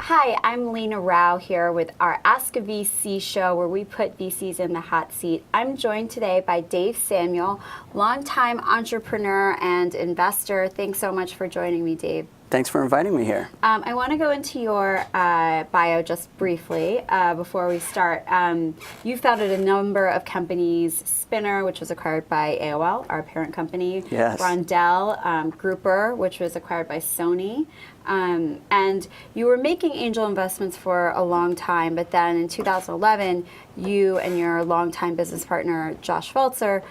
Hi, I'm Leena Rao here with our Ask a VC show where we put VCs in the hot seat. I'm joined today by Dave Samuel, longtime entrepreneur and investor. Thanks so much for joining me, Dave. Thanks for inviting me here. I want to go into your bio just briefly before we start. You founded a number of companies, Spinner, which was acquired by AOL, our parent company. Yes. Rondell, Grouper, which was acquired by Sony. And you were making angel investments for a long time, but then in 2011, you and your longtime business partner, Josh Felser,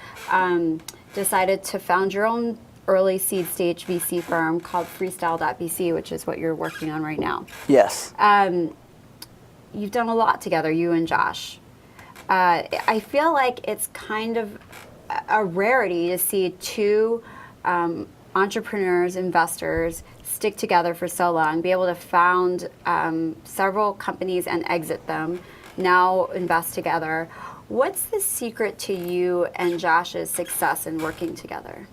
decided to found your own early seed stage VC firm called Freestyle.vc, which is what you're working on right now. Yes. You've done a lot together, you and Josh. I feel like it's kind of a rarity to see two entrepreneurs, investors, stick together for so long, be able to found several companies and exit them, now invest together. What's the secret to you and Josh's success in working together?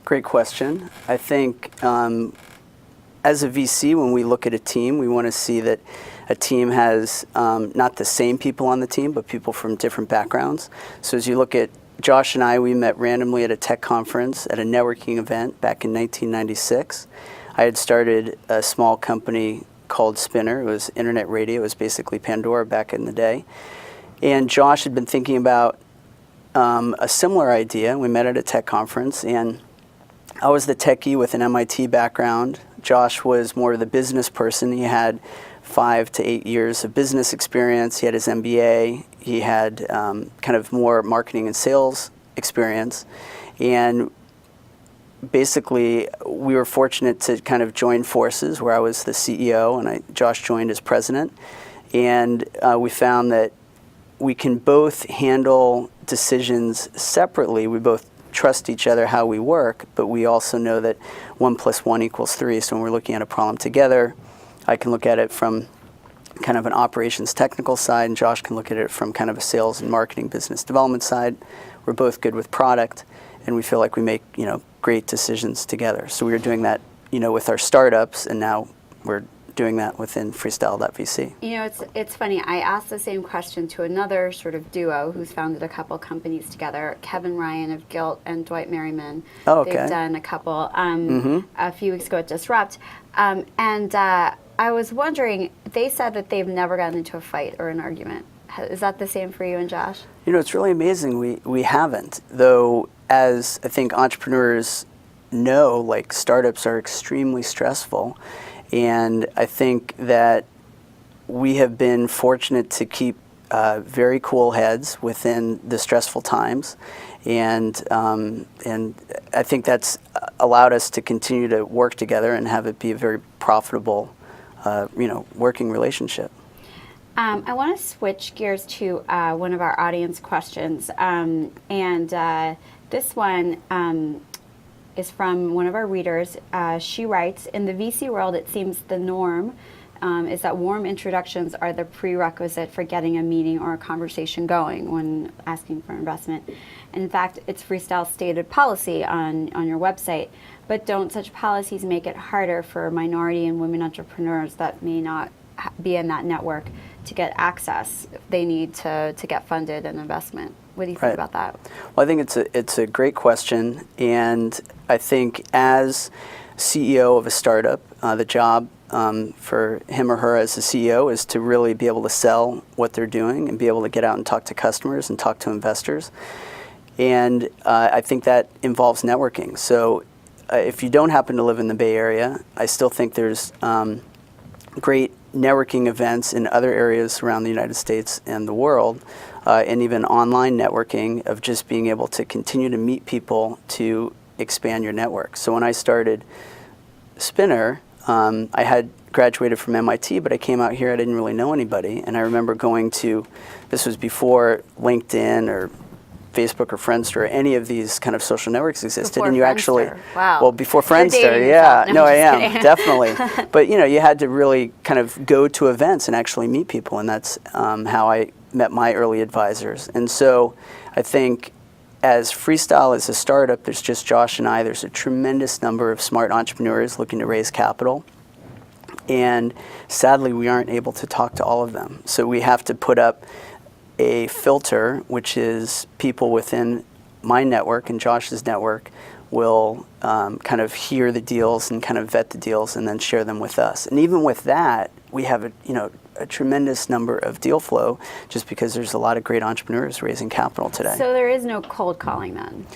Great question. I think as a VC, when we look at a team, we want to see that a team has not the same people on the team, but people from different backgrounds. So as you look at Josh and I, we met randomly at a tech conference at a networking event back in 1996. I had started a small company called Spinner. It was internet radio. It was basically Pandora back in the day. And Josh had been thinking about a similar idea. We met at a tech conference, and I was the techie with an MIT background. Josh was more of the business person. He had 5 to 8 years of business experience. He had his MBA. He had kind of more marketing and sales experience. And basically, we were fortunate to kind of join forces where I was the CEO and Josh joined as president. And we found that we can both handle decisions separately. We both trust each other how we work, but we also know that 1 + 1 = 3. So when we're looking at a problem together, I can look at it from kind of an operations technical side, and Josh can look at it from kind of a sales and marketing business development side. We're both good with product, and we feel like we make great decisions together. So we were doing that with our startups, and now we're doing that within Freestyle.vc. It's funny. I asked the same question to another sort of duo who's founded a couple companies together, Kevin Ryan of Gilt and Dwight Merriman. Oh, okay. They've done a couple a few weeks ago at Disrupt. I was wondering, they said that they've never gotten into a fight or an argument. Is that the same for you and Josh? It's really amazing. We haven't, though. As I think entrepreneurs know, like startups are extremely stressful. And I think that we have been fortunate to keep very cool heads within the stressful times, and I think that's allowed us to continue to work together and have it be a very profitable, working relationship. I want to switch gears to one of our audience questions, this one is from one of our readers. She writes, in the VC world, it seems the norm is that warm introductions are the prerequisite for getting a meeting or a conversation going when asking for investment. And in fact, it's Freestyle's stated policy on your website. But don't such policies make it harder for minority and women entrepreneurs that may not be in that network to get access they need to get funded an investment? What do you think about that? Well, I think it's a great question, and I think as CEO of a startup, the job for him or her as the CEO is to really be able to sell what they're doing and be able to get out and talk to customers and talk to investors. And I think that involves networking. So if you don't happen to live in the Bay Area, I still think there's great networking events in other areas around the United States and the world, and even online networking of just being able to continue to meet people to expand your network. So when I started Spinner, I had graduated from MIT, but I came out here, I didn't really know anybody, and I remember going to, this was before LinkedIn or Facebook or Friendster or any of these kind of social networks existed. Before and you Friendster. Actually, wow. Well, before Friendster, yeah. No, I am, definitely. But you had to really kind of go to events and actually meet people, and that's how I met my early advisors. And so I think as Freestyle is a startup, there's just Josh and I, there's a tremendous number of smart entrepreneurs looking to raise capital. And sadly, we aren't able to talk to all of them. So we have to put up a filter, which is people within my network and Josh's network will kind of hear the deals and kind of vet the deals and then share them with us. And even with that, we have a tremendous number of deal flow just because there's a lot of great entrepreneurs raising capital today. So there is no cold calling then?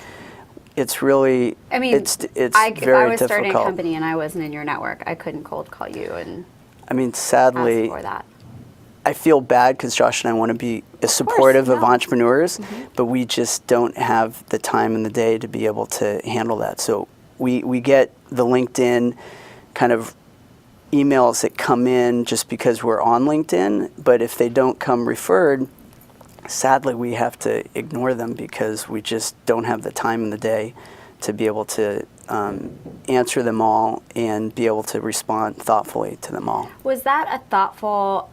It's really, I mean, it's very if I was starting a difficult. company and I wasn't in your network, I couldn't cold call you and I mean, ask sadly, for that. I feel bad because Josh and I want to be supportive of no. entrepreneurs, but we just don't have the time in the day to be able to handle that. So we get the LinkedIn kind of emails that come in just because we're on LinkedIn, but if they don't come referred, sadly we have to ignore them because we just don't have the time in the day to be able to answer them all and be able to respond thoughtfully to them all. Was that a thoughtful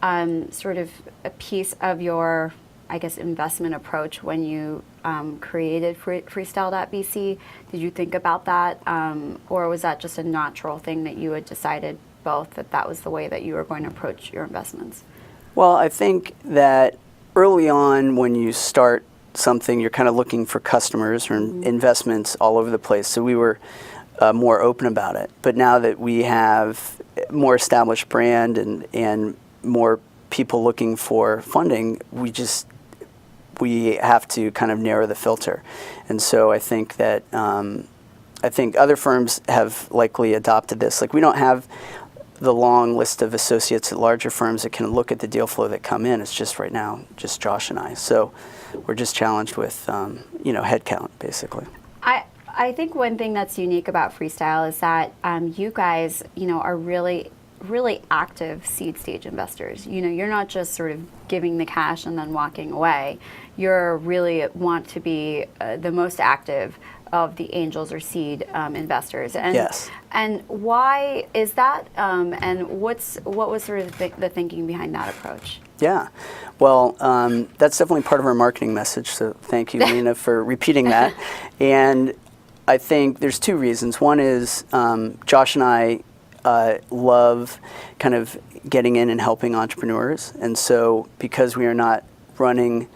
sort of a piece of your, I guess, investment approach when you created Freestyle.vc? Did you think about that? Or was that just a natural thing that you had decided both that was the way that you were going to approach your investments? Well, I think that early on when you start something, you're kind of looking for customers or investments all over the place. So we were more open about it. But now that we have more established brand and more people looking for funding, we have to kind of narrow the filter. And so I think that I think other firms have likely adopted this. Like we don't have the long list of associates at larger firms that can look at the deal flow that come in. It's just right now, just Josh and I. So we're just challenged with, headcount, basically. I think one thing that's unique about Freestyle is that you guys, are really, really active seed stage investors. You're not just sort of giving the cash and then walking away. You're really want to be the most active of the angels or seed investors. And, yes. And why is that? And what was sort of the thinking behind that approach? Yeah, well, that's definitely part of our marketing message. So thank you, Leena, for repeating that. And I think there's two reasons. One is Josh and I love kind of getting in and helping entrepreneurs. And so because we are not running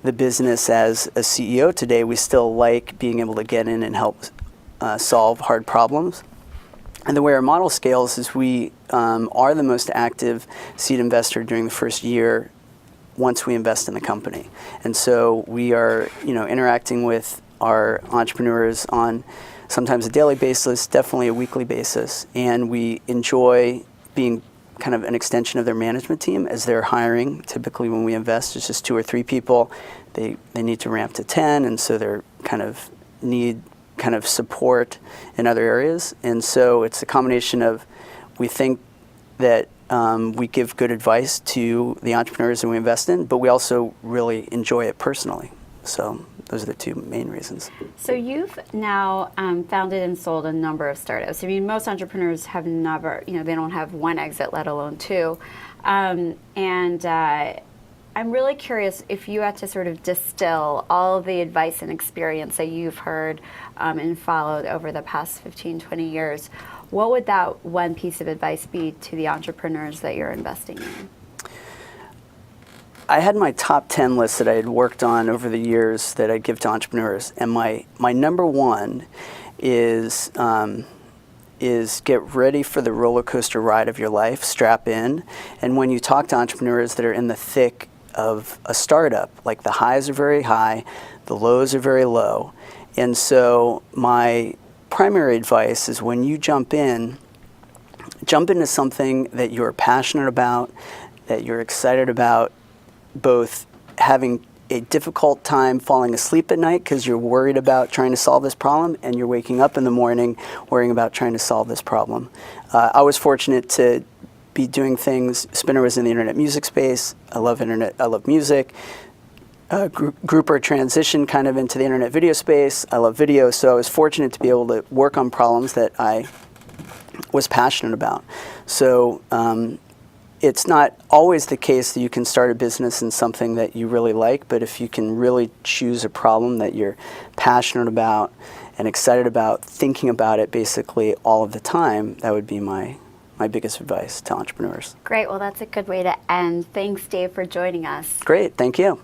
the business as a CEO today, we still like being able to get in and help solve hard problems. And the way our model scales is we are the most active seed investor during the first year once we invest in the company. And so we are, interacting with our entrepreneurs on sometimes a daily basis, definitely a weekly basis. And we enjoy being kind of an extension of their management team as they're hiring. Typically when we invest, it's just 2 or 3 people. They need to ramp to 10, and so they're need support in other areas. And so it's a combination of, we think that we give good advice to the entrepreneurs that we invest in, but we also really enjoy it personally. So those are the two main reasons. So you've now founded and sold a number of startups. I mean, most entrepreneurs have never, they don't have one exit, let alone 2. I'm really curious if you had to sort of distill all of the advice and experience that you've heard and followed over the past 15, 20 years, what would that one piece of advice be to the entrepreneurs that you're investing in? I had my top 10 list that I had worked on over the years that I give to entrepreneurs, and my number one is get ready for the roller coaster ride of your life, strap in. And when you talk to entrepreneurs that are in the thick of a startup, like the highs are very high, the lows are very low. And so my primary advice is when you jump into something that you're passionate about, that you're excited about, both having a difficult time falling asleep at night because you're worried about trying to solve this problem, and you're waking up in the morning worrying about trying to solve this problem. I was fortunate to be doing things. Spinner was in the internet music space. I love internet. I love music. Grouper transitioned kind of into the internet video space. I love video, so I was fortunate to be able to work on problems that I was passionate about. So it's not always the case that you can start a business in something that you really like, but if you can really choose a problem that you're passionate about and excited about, thinking about it basically all of the time, that would be my my biggest advice to entrepreneurs. Great. Well, that's a good way to end. Thanks, Dave, for joining us. Great. Thank you.